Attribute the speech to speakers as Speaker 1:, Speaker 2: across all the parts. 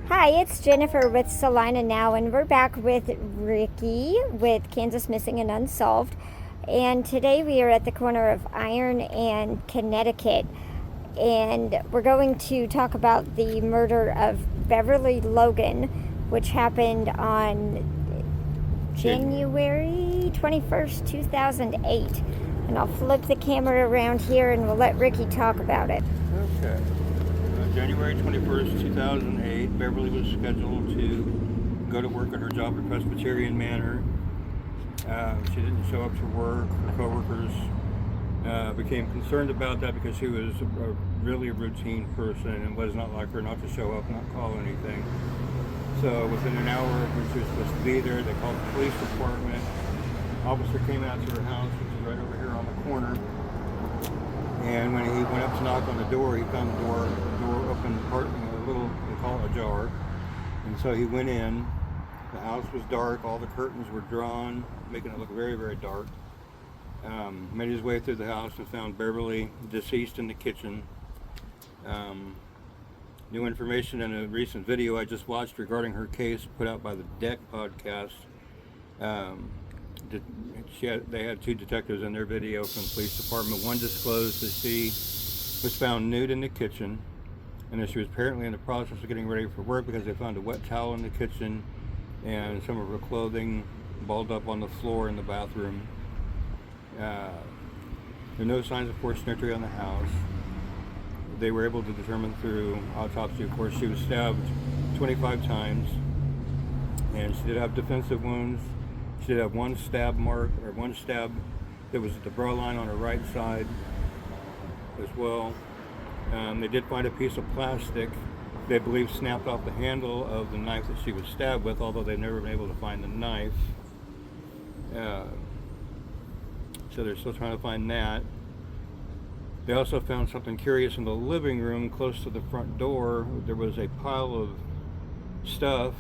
Speaker 1: Hi, it's Jennifer with Salina now, and we're back with Ricky with Kansas Missing and Unsolved. And today we are at the corner of Iron and Connecticut, and we're going to talk about the murder of Beverly Logan, which happened on January 21st, 2008. And I'll flip the camera around here and we'll let Ricky talk about it.
Speaker 2: Okay. January 21st, 2008, Beverly was scheduled to go to work at her job at Presbyterian Manor. She didn't show up to work. Her coworkers became concerned about that because she was a really routine person and was not like her not to show up, not call anything. So within an hour when she was supposed to be there, they called the police department. Officer came out to her house, which is right over here on the corner. And when he went up to knock on the door, he found the door open part, a little, they call it ajar. And so he went in. The house was dark. All the curtains were drawn, making it look very, very dark. Made his way through the house and found Beverly deceased in the kitchen. New information in a recent video I just watched regarding her case put out by the Deck podcast. They had two detectives in their video from the police department. One disclosed that she was found nude in the kitchen and that she was apparently in the process of getting ready for work because they found a wet towel in the kitchen and some of her clothing balled up on the floor in the bathroom. There are no signs of forced entry on the house. They were able to determine through autopsy, of course, she was stabbed 25 times and she did have defensive wounds. She did have one stab that was at the bra line on her right side as well. They did find a piece of plastic they believe snapped off the handle of the knife that she was stabbed with, although they've never been able to find the knife. So they're still trying to find that. They also found something curious in the living room close to the front door. There was a pile of stuff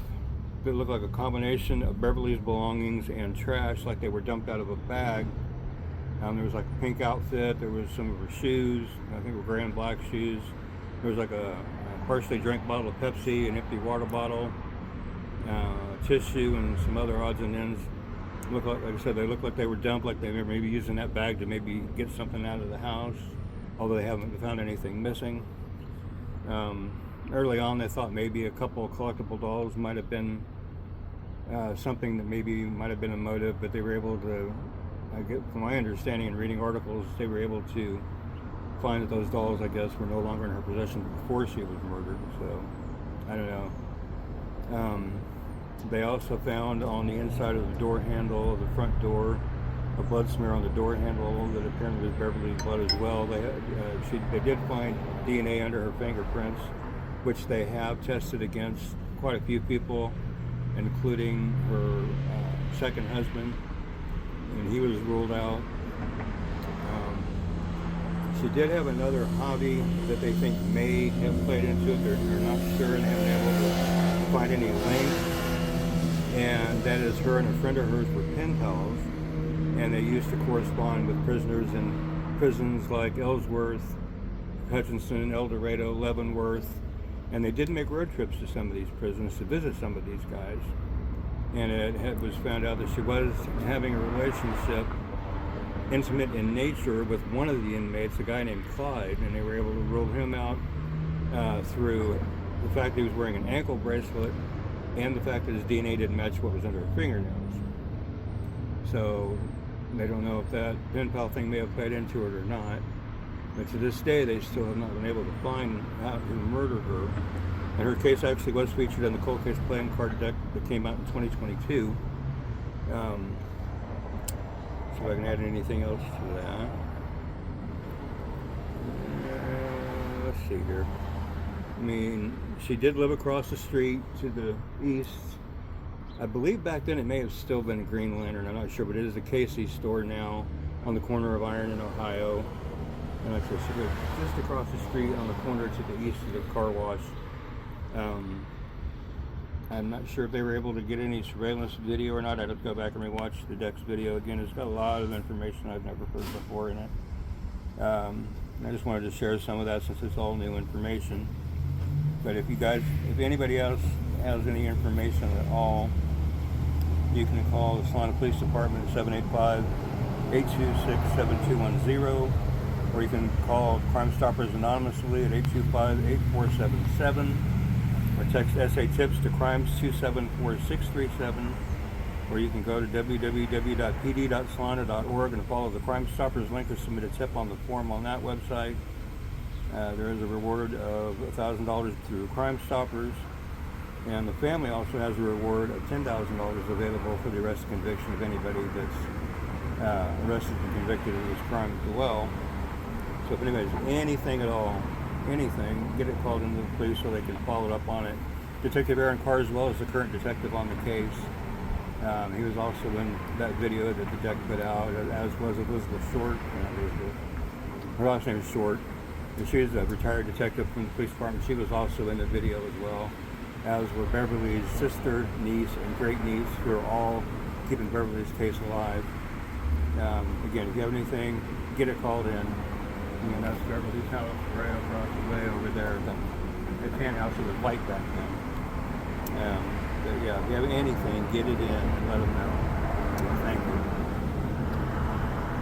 Speaker 2: that looked like a combination of Beverly's belongings and trash, like they were dumped out of a bag. There was like a pink outfit, there was some of her shoes, I think were gray and black shoes. There was like a partially drank bottle of Pepsi, an empty water bottle, tissue, and some other odds and ends. Like I said, they looked like they were dumped, like they were maybe using that bag to maybe get something out of the house, although they haven't found anything missing. Early on, they thought maybe a couple of collectible dolls might have been something that maybe might have been a motive, but they were able to, from my understanding and reading articles, they were able to find that those dolls, I guess, were no longer in her possession before she was murdered. So, I don't know. They also found on the inside of the door handle of the front door a blood smear on the door handle that apparently was Beverly's blood as well. They did find DNA under her fingerprints, which they have tested against quite a few people, including her second husband, and he was ruled out. She did have another hobby that they think may have played into it. They're not sure and haven't been able to find any links, and that is her and a friend of hers were pen pals, and they used to correspond with prisoners in prisons like Ellsworth, Hutchinson, El Dorado, Leavenworth. And they did make road trips to some of these prisons to visit some of these guys. And it was found out that she was having a relationship, intimate in nature, with one of the inmates, a guy named Clyde, and they were able to rule him out through the fact that he was wearing an ankle bracelet and the fact that his DNA didn't match what was under her fingernails. So they don't know if that pen pal thing may have played into it or not. But to this day, they still have not been able to find out who murdered her. And her case actually was featured in the cold case playing card deck that came out in 2022. See if I can add anything else to that. Let's see here. I mean, she did live across the street to the east. I believe back then it may have still been Green Lantern, I'm not sure, but it is the Casey's store now on the corner of Iron and Ohio. And like I said, she lived just across the street on the corner to the east of the car wash. I'm not sure if they were able to get any surveillance video or not. I'd have to go back and rewatch the Dex video again. It's got a lot of information I've never heard before in it. I just wanted to share some of that since it's all new information. But if anybody else has any information at all, you can call the Salina Police Department at 785-826-7210, or you can call Crime Stoppers anonymously at 825-8477, or text SA Tips to Crimes 274637, or you can go to www.pd.salina.org and follow the Crime Stoppers link to submit a tip on the form on that website. There is a reward of $1,000 through Crime Stoppers, and the family also has a reward of $10,000 available for the arrest and conviction of anybody that's arrested and convicted of this crime as well. So if anybody has anything at all, anything, get it called into the police so they can follow up on it. Detective Aaron Carswell is the current detective on the case. He was also in that video that the detective put out, as was Elizabeth Short. Her last name is Short. And she is a retired detective from the police department. She was also in the video as well, as were Beverly's sister, niece, and great niece, who are all keeping Beverly's case alive. Again, if you have anything, get it called in. And that's Beverly's house right across the way over there. The tan house with a light back then. But yeah, if you have anything, get it in and let them know. Thank you.